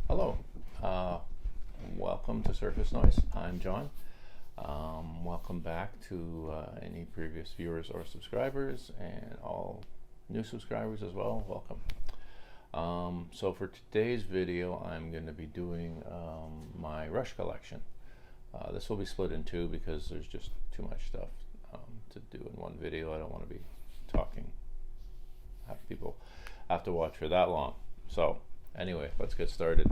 Hello, welcome to Surface Noise. I'm John. Welcome back to any previous viewers or subscribers, and all new subscribers as well. Welcome. So for today's video, I'm going to be doing my Rush collection. This will be split in two because there's just too much stuff to do in one video. I don't want to be talking, have people have to watch for that long. So anyway, let's get started.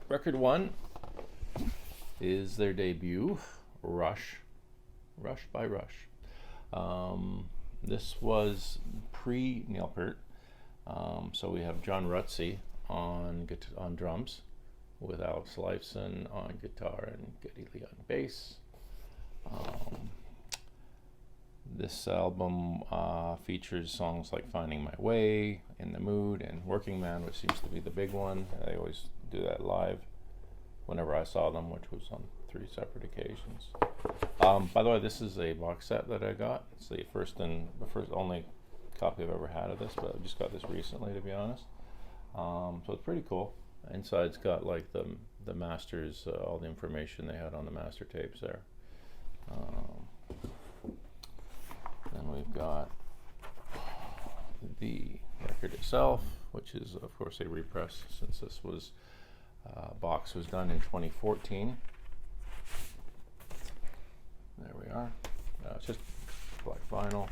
Record one is their debut, Rush by Rush. This was pre-Neil Peart. So we have John Rutsey on drums, with Lifeson on guitar and Geddy on bass. This album features songs like Finding My Way, In the Mood, and Working Man, which seems to be the big one. They always do that live whenever I saw them, which was on 3 separate occasions. By the way, this is a box set that I got. It's the first only copy I've ever had of this, but I just got this recently, to be honest. So it's pretty cool. Inside's got like the masters, all the information they had on the master tapes there. Then we've got the record itself, which is of course a repress, since this was box was done in 2014. There we are. It's just black vinyl.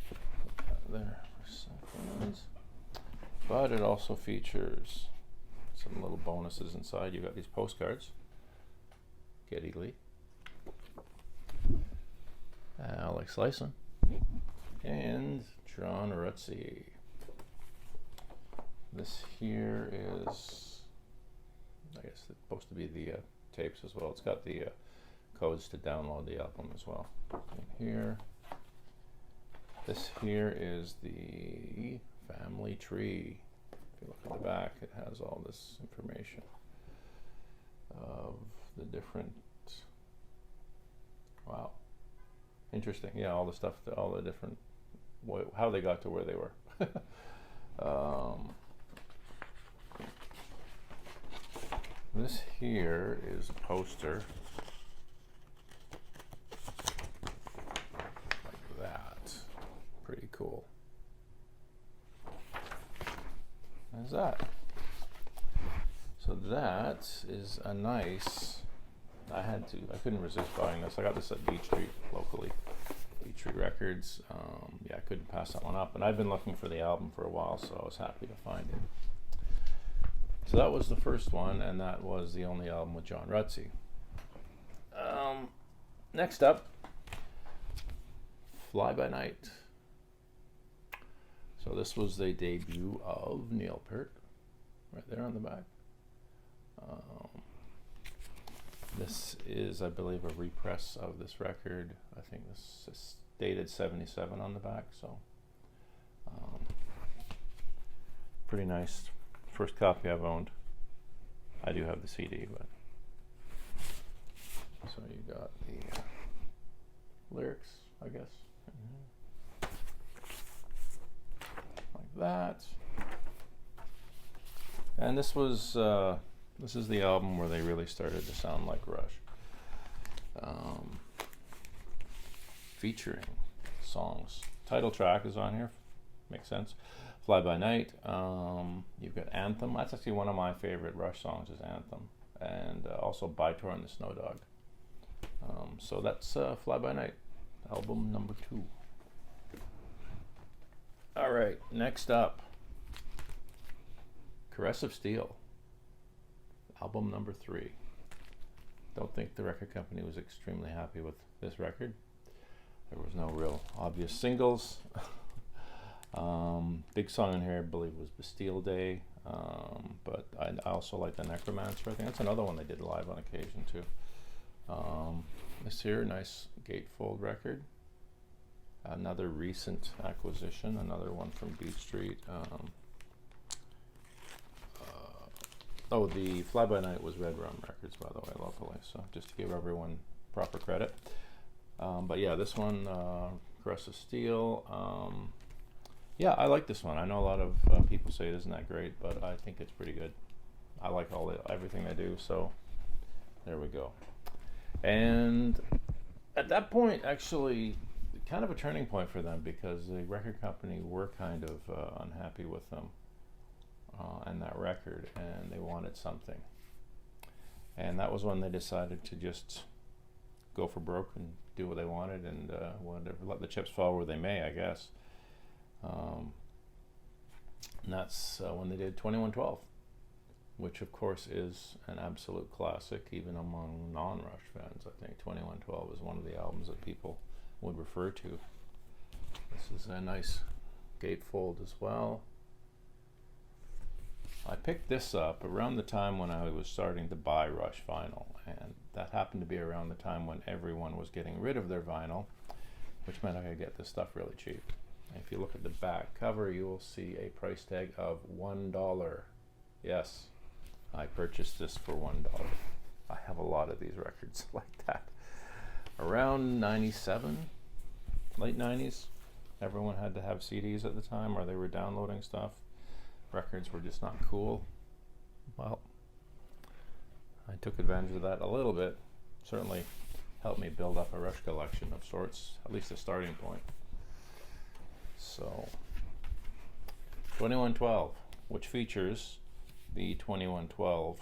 Put that there for seconds. But it also features some little bonuses inside. You've got these postcards. Geddy Lee. Lifeson, and John Rutsey. This here is, I guess, it's supposed to be the tapes as well. It's got the codes to download the album as well. And here, this here is the family tree. If you look at the back, it has all this information of the different, wow. Interesting, yeah, all the stuff, all the different, how they got to where they were. This here is a poster, like that. Pretty cool. There's that. So that is a nice, I couldn't resist buying this. I got this at Beach Street locally, Beach Street Records. Yeah, I couldn't pass that one up. And I've been looking for the album for a while, so I was happy to find it. So that was the first one, and that was the only album with John Rutsey. Next up, Fly By Night. So this was the debut of Neil Peart, right there on the back. This is, I believe, a repress of this record. I think this is dated 77 on the back, so pretty nice. First copy I've owned. I do have the CD, but so you got the lyrics, I guess, like that. And this was this is the album where they really started to sound like Rush, featuring songs. Title track is on here, makes sense. Fly By Night. You've got Anthem. That's actually one of my favorite Rush songs, is Anthem, and also By Tor and the Snow Dog. So that's Fly By Night, album number 2. All right, next up, Caress of Steel, album number 3. Don't think the record company was extremely happy with this record. There was no real obvious singles. Big song in here, I believe, was Bastille Day, but I also like the Necromancer. I think that's another one they did live on occasion too. This here, nice gatefold record. Another recent acquisition, another one from Beach Street. Oh, the Fly By Night was Red Rum Records, by the way, locally, so just to give everyone proper credit. But yeah, this one, Caress of Steel. Yeah, I like this one. I know a lot of people say it isn't that great, but I think it's pretty good. I like everything they do, so there we go. And at that point, actually, kind of a turning point for them, because the record company were kind of unhappy with them and that record, and they wanted something. And that was when they decided to just go for broke and do what they wanted, and let the chips fall where they may, I guess. And that's when they did 2112, which of course is an absolute classic, even among non-Rush fans. I think 2112 is one of the albums that people would refer to. This is a nice gatefold as well. I picked this up around the time when I was starting to buy Rush vinyl, and that happened to be around the time when everyone was getting rid of their vinyl, which meant I could get this stuff really cheap. And if you look at the back cover, you will see a price tag of $1. Yes, I purchased this for $1. I have a lot of these records like that. Around 97, late 90s, everyone had to have CDs at the time, or they were downloading stuff. Records were just not cool. Well, I took advantage of that a little bit. Certainly helped me build up a Rush collection of sorts, at least a starting point. So 2112, which features the 2112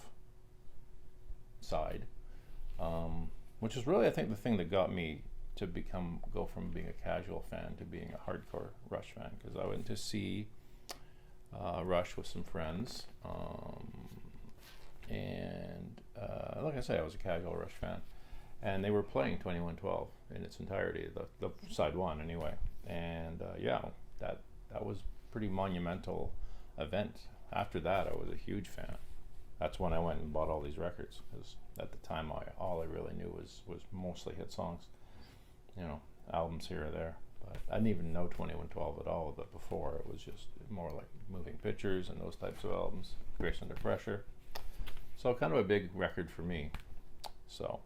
side, which is really, I think, the thing that got me to go from being a casual fan to being a hardcore Rush fan, because I went to see Rush with some friends, and like I say, I was a casual Rush fan, and they were playing 2112 in its entirety, the side one anyway, and yeah, that was pretty monumental event. After that, I was a huge fan. That's when I went and bought all these records, because at the time all I really knew was mostly hit songs, albums here or there. But I didn't even know 2112 at all. But before, it was just more like Moving Pictures and those types of albums. Grace Under Pressure. So kind of a big record for me. So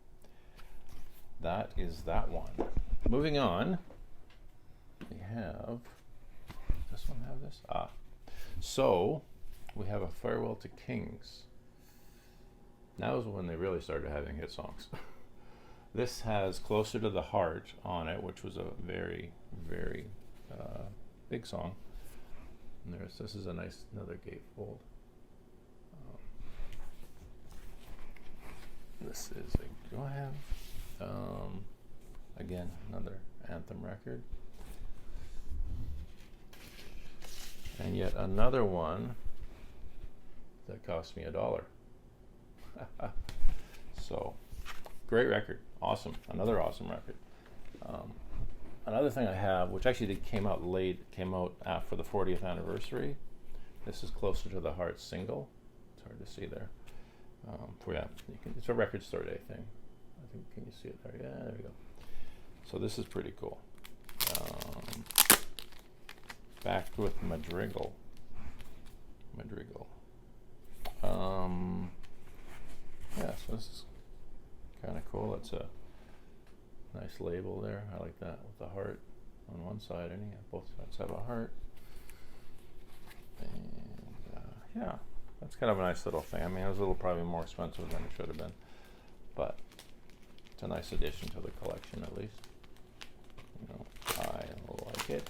that is that one. Moving on, we have, does this one have this? So we have a Farewell to Kings. Now is when they really started having hit songs. This has Closer to the Heart on it, which was a very, very big song. And this is a nice, another gatefold. This is a, do I have, again, another Anthem record. And yet another one that cost me $1. So, great record. Awesome. Another awesome record. Another thing I have, which actually came out after the 40th anniversary. This is Closer to the Heart single. It's hard to see there. It's a Record Store Day thing. I think, can you see it there? Yeah, there we go. So this is pretty cool. Backed with Madrigal. Yeah, so this is kind of cool. It's a nice label there. I like that with the heart on one side, and both sides have a heart. And yeah, that's kind of a nice little thing. I mean, it was a little probably more expensive than it should have been, but it's a nice addition to the collection at least. I like it.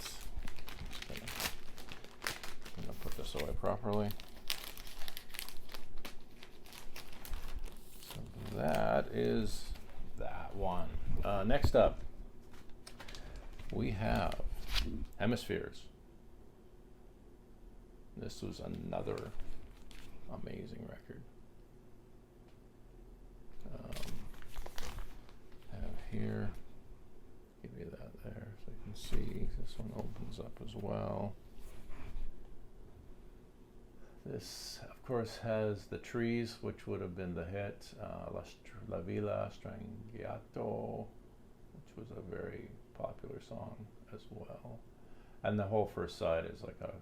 I'm gonna put this away properly. So that is that one. Next up, we have Hemispheres. This was another amazing record. Have here, give you that there so you can see. This one opens up as well. This, of course, has The Trees, which would have been the hit, La Villa Strangiato, which was a very popular song as well. And the whole first side is like a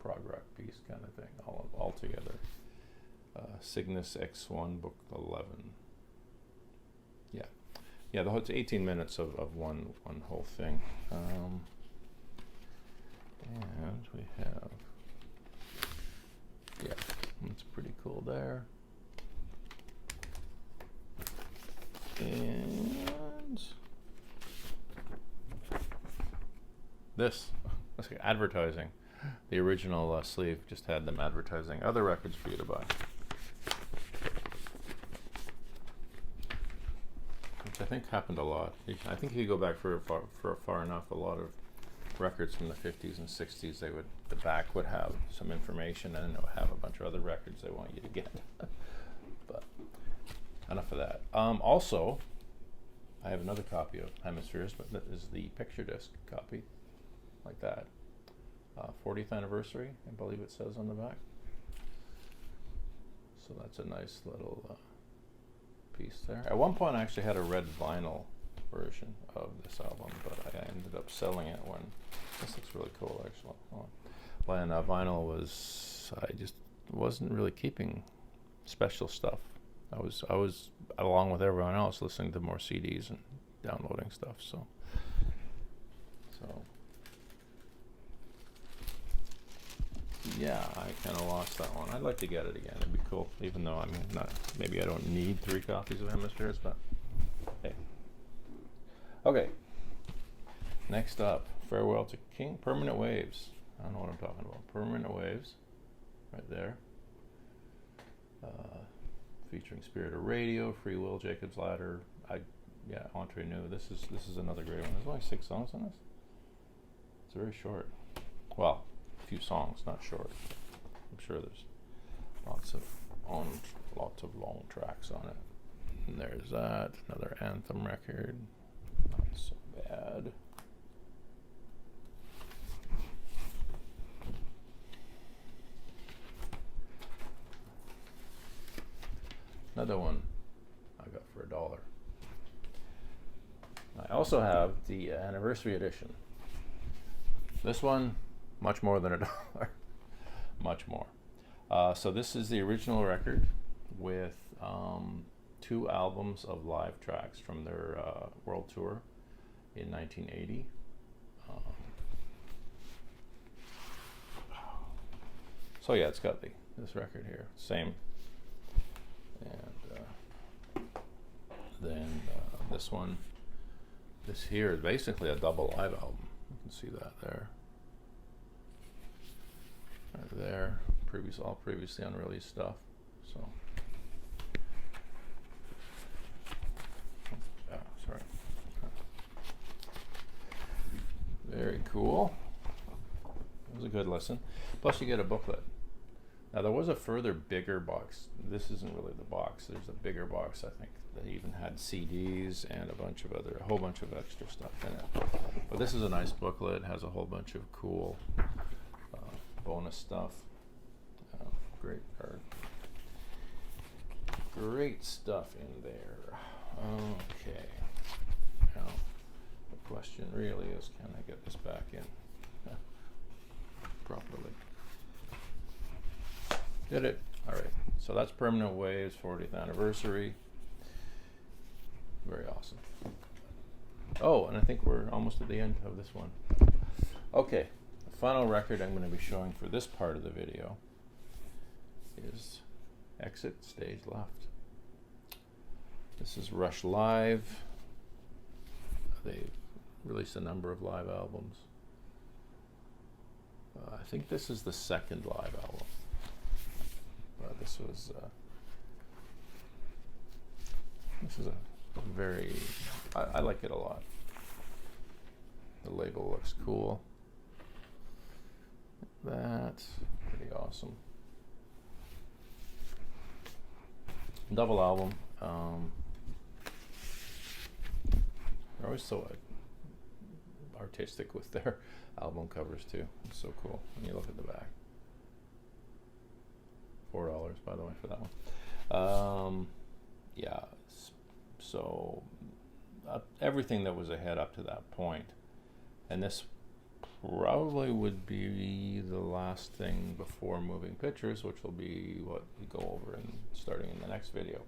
prog rock piece kind of thing, all together. Cygnus X1, Book 11. Yeah, it's 18 minutes of one whole thing. And we have, yeah, that's pretty cool there. And this, that's like advertising. The original sleeve just had them advertising other records for you to buy. Which I think happened a lot. I think if you go back for far enough, a lot of records from the 50s and 60s, they would, the back would have some information and it would have a bunch of other records they want you to get. But enough of that. Also, I have another copy of Hemispheres, but that is the picture disc copy, like that. 40th anniversary, I believe it says on the back. So that's a nice little piece there. At one point I actually had a red vinyl version of this album, but I ended up selling it when, this looks really cool actually. When vinyl was, I just wasn't really keeping special stuff. I was along with everyone else listening to more CDs and downloading stuff, so yeah, I kind of lost that one. I'd like to get it again. It'd be cool, even though I mean, maybe I don't need 3 copies of Hemispheres, but hey. Okay. Next up, Farewell to King, Permanent Waves. I don't know what I'm talking about. Permanent Waves, right there. Featuring Spirit of Radio, Free Will, Jacob's Ladder. Yeah, Entre Nous. This is another great one. There's only 6 songs on this. It's very short. Well, a few songs, not short. I'm sure there's lots of long tracks on it. And there's that, another anthem record. Not so bad. Another one I got for $1. I also have the anniversary edition. This one, much more than $1. Much more. So this is the original record with 2 albums of live tracks from their world tour in 1980. So yeah, it's got this record here, same. And then this one, this here is basically a double live album. You can see that there. Right there, all previously unreleased stuff. So, sorry. Very cool. It was a good listen. Plus, you get a booklet. Now there was a further bigger box. This isn't really the box. There's a bigger box, I think, that even had CDs and a whole bunch of extra stuff in it. But this is a nice booklet. It has a whole bunch of cool bonus stuff. Great stuff in there. Okay. Now the question really is, can I get this back in properly? Did it? All right. So that's Permanent Waves 40th anniversary. Very awesome. Oh, and I think we're almost at the end of this one. Okay. The final record I'm going to be showing for this part of the video is Exit Stage Left. This is Rush Live. They've released a number of live albums. I think this is the 2nd live album. This is a very, I like it a lot. The label looks cool. That's pretty awesome. Double album. They're always so artistic with their album covers too. It's so cool when you look at the back. $4, by the way, for that one. Yeah, so everything that was ahead up to that point, and this probably would be the last thing before Moving Pictures, which will be what we go over starting in the next video.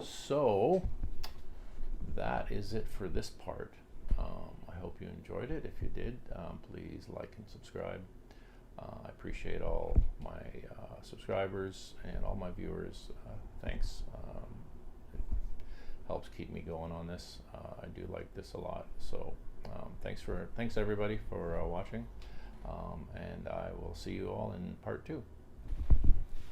So that is it for this part. I I hope you enjoyed it. If you did, please like and subscribe. I appreciate all my subscribers and all my viewers. Thanks. It helps keep me going on this. I do like this a lot. So thanks everybody for watching. And I will see you all in part 2.